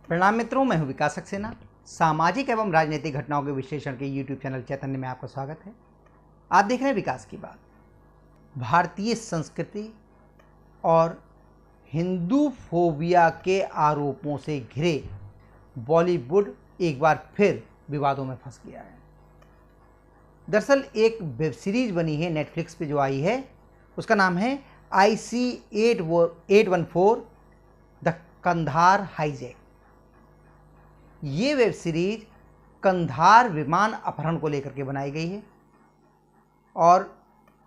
प्रणाम मित्रों, मैं हूं विकास सक्सेना। सामाजिक एवं राजनीतिक घटनाओं के विश्लेषण के यूट्यूब चैनल चैतन्य में आपका स्वागत है। आप देख रहे हैं विकास की बात। भारतीय संस्कृति और हिंदू फोबिया के आरोपों से घिरे बॉलीवुड एक बार फिर विवादों में फंस गया है। दरअसल एक वेब सीरीज बनी है नेटफ्लिक्स पे जो आई है, उसका नाम है IC814 द कंधार हाईजैक। ये वेब सीरीज कंधार विमान अपहरण को लेकर के बनाई गई है और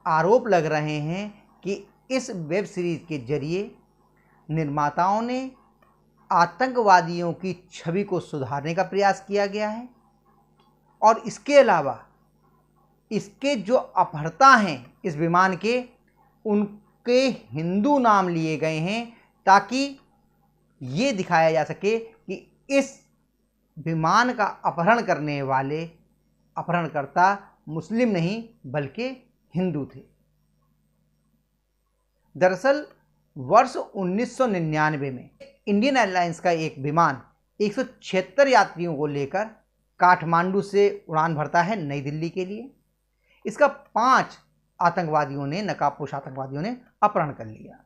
आरोप लग रहे हैं कि इस वेब सीरीज के जरिए निर्माताओं ने आतंकवादियों की छवि को सुधारने का प्रयास किया गया है और इसके अलावा इसके जो अपहर्ता हैं इस विमान के, उनके हिंदू नाम लिए गए हैं ताकि ये दिखाया जा सके कि इस विमान का अपहरण करने वाले अपहरणकर्ता मुस्लिम नहीं बल्कि हिंदू थे। दरअसल वर्ष 1999 में इंडियन एयरलाइंस का एक विमान 176 यात्रियों को लेकर काठमांडू से उड़ान भरता है नई दिल्ली के लिए। इसका 5 आतंकवादियों ने, नकाबपोश आतंकवादियों ने अपहरण कर लिया।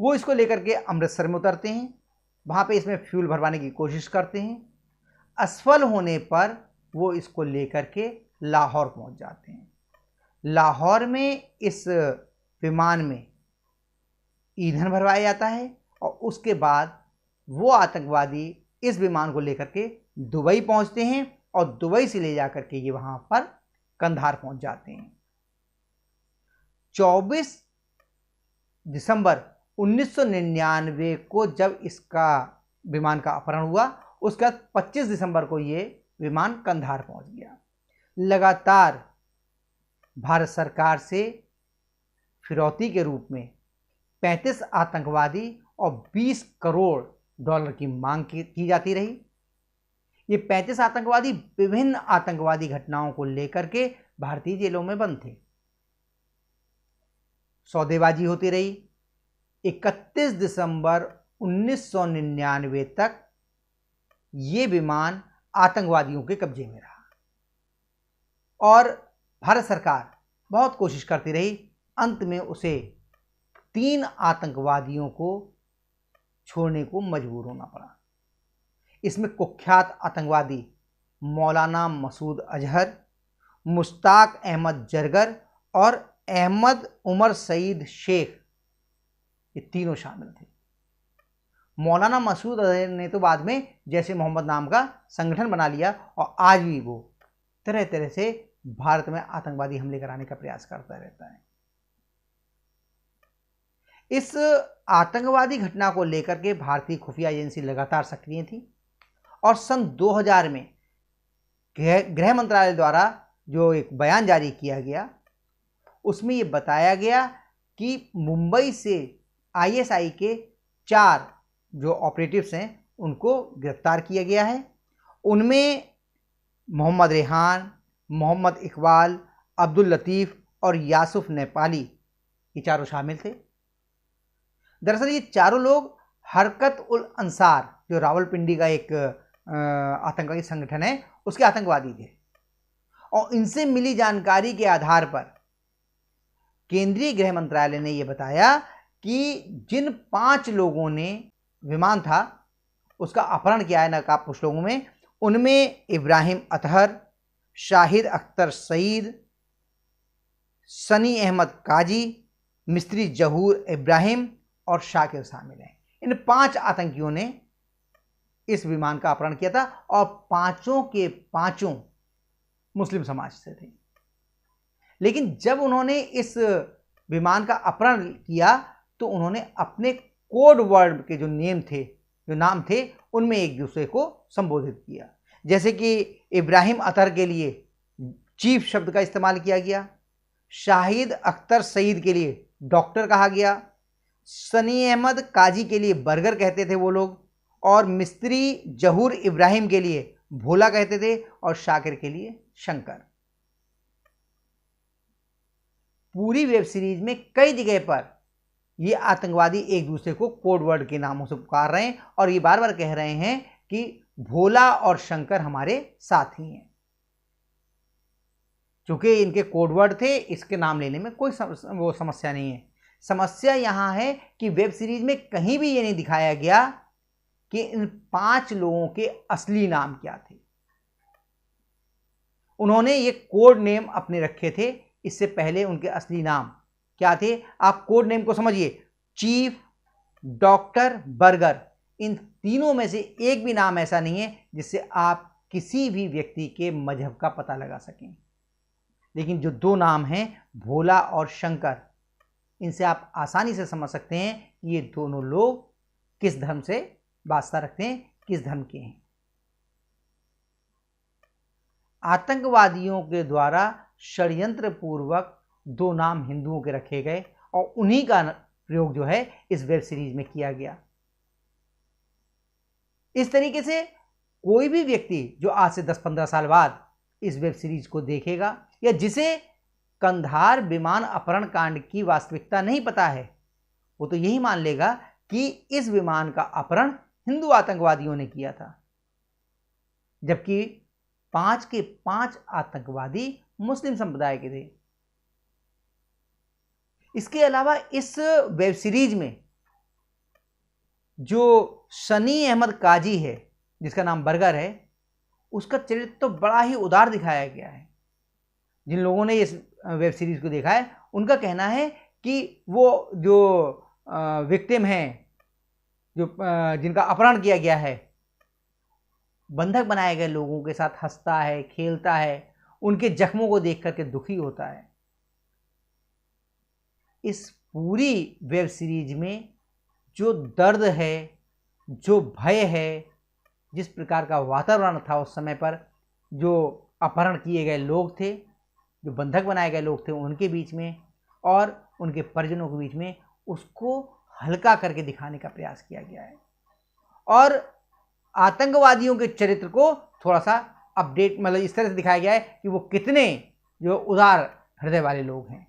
वो इसको लेकर के अमृतसर में उतरते हैं, वहाँ पे इसमें फ्यूल भरवाने की कोशिश करते हैं। असफल होने पर वो इसको लेकर के लाहौर पहुँच जाते हैं। लाहौर में इस विमान में ईंधन भरवाया जाता है और उसके बाद वो आतंकवादी इस विमान को लेकर के दुबई पहुँचते हैं और दुबई से ले जाकर के ये वहाँ पर कंधार पहुँच जाते हैं। 24 दिसंबर 1999 को जब इसका विमान का अपहरण हुआ, उसके बाद 25 दिसंबर को ये विमान कंधार पहुंच गया। लगातार भारत सरकार से फिरौती के रूप में 35 आतंकवादी और 20 करोड़ डॉलर की मांग की जाती रही। ये 35 आतंकवादी विभिन्न आतंकवादी घटनाओं को लेकर के भारतीय जेलों में बंद थे। सौदेबाजी होती रही। 31 दिसंबर 1999 तक ये विमान आतंकवादियों के कब्जे में रहा और भारत सरकार बहुत कोशिश करती रही। अंत में उसे 3 आतंकवादियों को छोड़ने को मजबूर होना पड़ा। इसमें कुख्यात आतंकवादी मौलाना मसूद अजहर, मुश्ताक अहमद जरगर और अहमद उमर सईद शेख, ये तीनों शामिल थे। मौलाना मसूद अजहर ने तो बाद में जैसे मोहम्मद नाम का संगठन बना लिया और आज भी वो तरह तरह से भारत में आतंकवादी हमले कराने का प्रयास करता रहता है। इस आतंकवादी घटना को लेकर के भारतीय खुफिया एजेंसी लगातार सक्रिय थी और सन 2000 में गृह मंत्रालय द्वारा जो एक बयान जारी किया गया, उसमें ये बताया गया कि मुंबई से ISI के 4 जो ऑपरेटिव्स हैं उनको गिरफ्तार किया गया है। उनमें मोहम्मद रेहान, मोहम्मद इकबाल, अब्दुल लतीफ़ और यासुफ नेपाली, ये चारों शामिल थे। दरअसल ये चारों लोग हरकत उल अंसार, जो रावलपिंडी का एक आतंकवादी संगठन है, उसके आतंकवादी थे और इनसे मिली जानकारी के आधार पर केंद्रीय गृह मंत्रालय ने यह बताया कि जिन 5 लोगों ने विमान था उसका अपहरण किया है नकाबपोश लोगों में, उनमें इब्राहिम अतहर, शाहिद अख्तर सईद, सनी अहमद काजी, मिस्त्री जहूर इब्राहिम और शाकिर शामिल हैं। इन 5 आतंकियों ने इस विमान का अपहरण किया था और 5 के 5 मुस्लिम समाज से थे। लेकिन जब उन्होंने इस विमान का अपहरण किया तो उन्होंने अपने कोड वर्ड के जो नाम थे उनमें एक दूसरे को संबोधित किया। जैसे कि इब्राहिम अतहर के लिए चीफ शब्द का इस्तेमाल किया गया, शाहिद अख्तर सईद के लिए डॉक्टर कहा गया, सनी अहमद काजी के लिए बर्गर कहते थे वो लोग, और मिस्त्री जहूर इब्राहिम के लिए भोला कहते थे और शाकिर के लिए शंकर। पूरी वेब सीरीज में कई जगह पर ये आतंकवादी एक दूसरे को कोड वर्ड के नामों से पुकार रहे हैं और ये बार बार कह रहे हैं कि भोला और शंकर हमारे साथी हैं। चूंकि इनके कोड वर्ड थे, इसके नाम लेने में कोई वो समस्या नहीं है। समस्या यहां है कि वेब सीरीज में कहीं भी ये नहीं दिखाया गया कि इन 5 लोगों के असली नाम क्या थे। उन्होंने ये कोड नेम अपने रखे थे, इससे पहले उनके असली नाम क्या थे आप कोड नेम को समझिए, चीफ, डॉक्टर, बर्गर। इन तीनों में से एक भी नाम ऐसा नहीं है जिससे आप किसी भी व्यक्ति के मजहब का पता लगा सकें। लेकिन जो 2 नाम हैं भोला और शंकर, इनसे आप आसानी से समझ सकते हैं कि ये दोनों लोग किस धर्म से वास्ता रखते हैं, किस धर्म के हैं। आतंकवादियों के द्वारा षड्यंत्र पूर्वक 2 नाम हिंदुओं के रखे गए और उन्हीं का प्रयोग जो है इस वेब सीरीज में किया गया। इस तरीके से कोई भी व्यक्ति जो आज से 10-15 साल बाद इस वेब सीरीज को देखेगा या जिसे कंधार विमान अपहरण कांड की वास्तविकता नहीं पता है, वो तो यही मान लेगा कि इस विमान का अपहरण हिंदू आतंकवादियों ने किया था, जबकि 5 के 5 आतंकवादी मुस्लिम संप्रदाय के थे। इसके अलावा इस वेब सीरीज में जो सनी अहमद काजी है, जिसका नाम बर्गर है, उसका चरित्र तो बड़ा ही उदार दिखाया गया है। जिन लोगों ने इस वेब सीरीज को देखा है उनका कहना है कि वो जो विक्टिम हैं, जो जिनका अपहरण किया गया है, बंधक बनाए गए लोगों के साथ हंसता है, खेलता है, उनके जख्मों को देख करके दुखी होता है। इस पूरी वेब सीरीज में जो दर्द है, जो भय है, जिस प्रकार का वातावरण था उस समय पर, जो अपहरण किए गए लोग थे, जो बंधक बनाए गए लोग थे उनके बीच में और उनके परिजनों के बीच में, उसको हल्का करके दिखाने का प्रयास किया गया है और आतंकवादियों के चरित्र को थोड़ा सा अपडेट, मतलब इस तरह से दिखाया गया है कि वो कितने जो उदार हृदय वाले लोग हैं,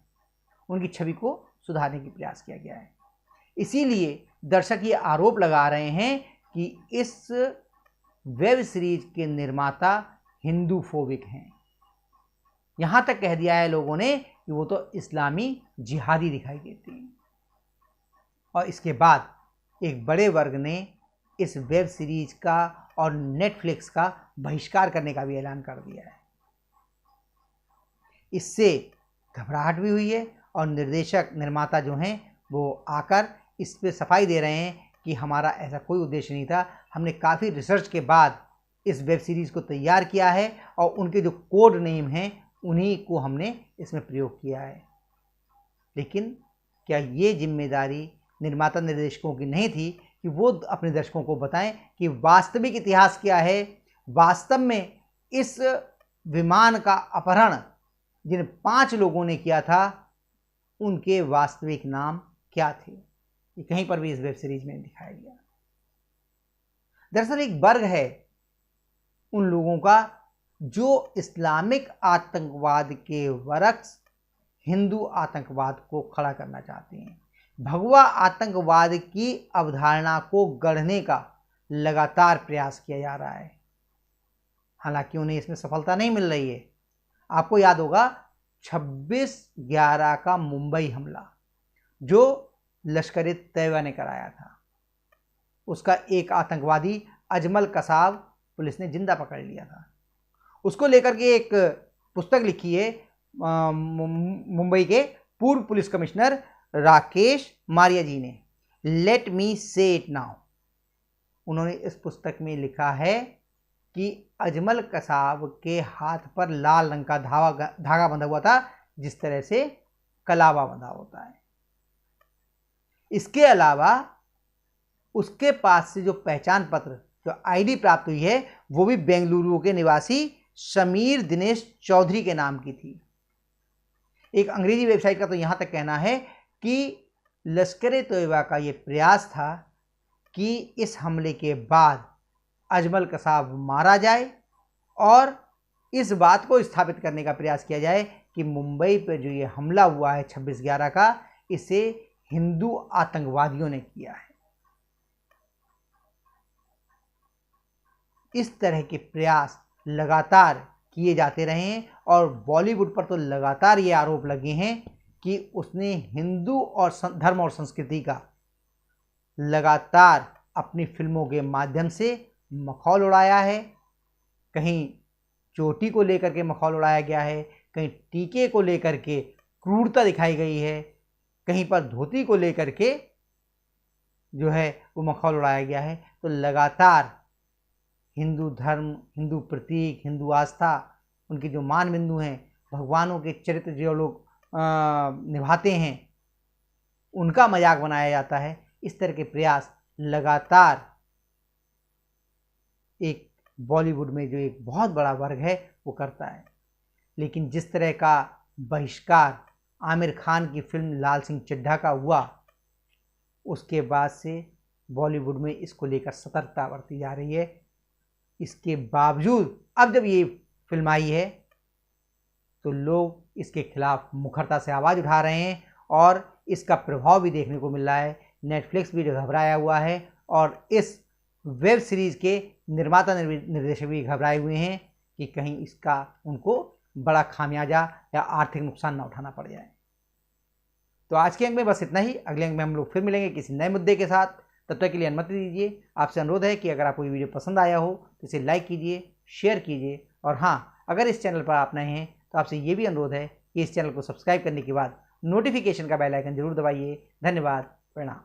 उनकी छवि को सुधारने की प्रयास किया गया है। इसीलिए दर्शक ये आरोप लगा रहे हैं कि इस वेब सीरीज के निर्माता हिंदू फोबिक हैं। यहां तक कह दिया है लोगों ने कि वो तो इस्लामी जिहादी दिखाई देते हैं। और इसके बाद एक बड़े वर्ग ने इस वेब सीरीज का और नेटफ्लिक्स का बहिष्कार करने का भी ऐलान कर दिया है। इससे घबराहट भी हुई है और निर्देशक, निर्माता जो हैं वो आकर इस पे सफाई दे रहे हैं कि हमारा ऐसा कोई उद्देश्य नहीं था, हमने काफ़ी रिसर्च के बाद इस वेब सीरीज़ को तैयार किया है और उनके जो कोड नेम हैं उन्हीं को हमने इसमें प्रयोग किया है। लेकिन क्या ये जिम्मेदारी निर्माता निर्देशकों की नहीं थी कि वो अपने दर्शकों को बताएं कि वास्तविक इतिहास क्या है, वास्तव में इस विमान का अपहरण जिन 5 लोगों ने किया था उनके वास्तविक नाम क्या थे? ये कहीं पर भी इस वेब सीरीज में दिखाया गया। दरअसल एक वर्ग है उन लोगों का जो इस्लामिक आतंकवाद के वरक्स हिंदू आतंकवाद को खड़ा करना चाहते हैं। भगवा आतंकवाद की अवधारणा को गढ़ने का लगातार प्रयास किया जा रहा है, हालांकि उन्हें इसमें सफलता नहीं मिल रही है। आपको याद होगा 26/11 का मुंबई हमला जो लश्कर ए तैयबा ने कराया था, उसका एक आतंकवादी अजमल कसाब पुलिस ने जिंदा पकड़ लिया था। उसको लेकर के एक पुस्तक लिखी है मुंबई के पूर्व पुलिस कमिश्नर राकेश मारिया जी ने, लेट मी से इट नाउ। उन्होंने इस पुस्तक में लिखा है कि अजमल कसाब के हाथ पर लाल रंग का धागा बंधा हुआ था, जिस तरह से कलावा बंधा होता है। इसके अलावा उसके पास से जो पहचान पत्र, जो आईडी प्राप्त हुई है, वो भी बेंगलुरु के निवासी समीर दिनेश चौधरी के नाम की थी। एक अंग्रेजी वेबसाइट का तो यहाँ तक कहना है कि लश्कर ए तैयबा का ये प्रयास था कि इस हमले के बाद अजमल कसाब मारा जाए और इस बात को स्थापित करने का प्रयास किया जाए कि मुंबई पर जो ये हमला हुआ है 26/11 का, इसे हिंदू आतंकवादियों ने किया है। इस तरह के प्रयास लगातार किए जाते रहे हैं और बॉलीवुड पर तो लगातार ये आरोप लगे हैं कि उसने हिंदू और धर्म और संस्कृति का लगातार अपनी फिल्मों के माध्यम से मखौल उड़ाया है। कहीं चोटी को लेकर के मखौल उड़ाया गया है, कहीं टीके को लेकर के क्रूरता दिखाई गई है, कहीं पर धोती को लेकर के जो है वो मखौल उड़ाया गया है। तो लगातार हिंदू धर्म, हिंदू प्रतीक, हिंदू आस्था, उनके जो मान बिंदु हैं, भगवानों के चरित्र जो लोग निभाते हैं, उनका मजाक बनाया जाता है। इस तरह के प्रयास लगातार एक बॉलीवुड में जो एक बहुत बड़ा वर्ग है वो करता है। लेकिन जिस तरह का बहिष्कार आमिर खान की फिल्म लाल सिंह चड्ढा का हुआ, उसके बाद से बॉलीवुड में इसको लेकर सतर्कता बरती जा रही है। इसके बावजूद अब जब ये फिल्म आई है तो लोग इसके खिलाफ मुखरता से आवाज़ उठा रहे हैं और इसका प्रभाव भी देखने को मिल रहा है। नेटफ्लिक्स भी घबराया हुआ है और इस वेब सीरीज़ के निर्माता निर्देशक भी घबराए हुए हैं कि कहीं इसका उनको बड़ा खामियाजा या आर्थिक नुकसान ना उठाना पड़ जाए। तो आज के अंक में बस इतना ही। अगले अंक में हम लोग फिर मिलेंगे किसी नए मुद्दे के साथ। तब तक के लिए अनुमति दीजिए। आपसे अनुरोध है कि अगर आपको ये वीडियो पसंद आया हो तो इसे लाइक कीजिए, शेयर कीजिए और हाँ, अगर इस चैनल पर आप नए हैं तो आपसे ये भी अनुरोध है कि इस चैनल को सब्सक्राइब करने के बाद नोटिफिकेशन का बेल आइकन जरूर दबाइए। धन्यवाद। प्रणाम।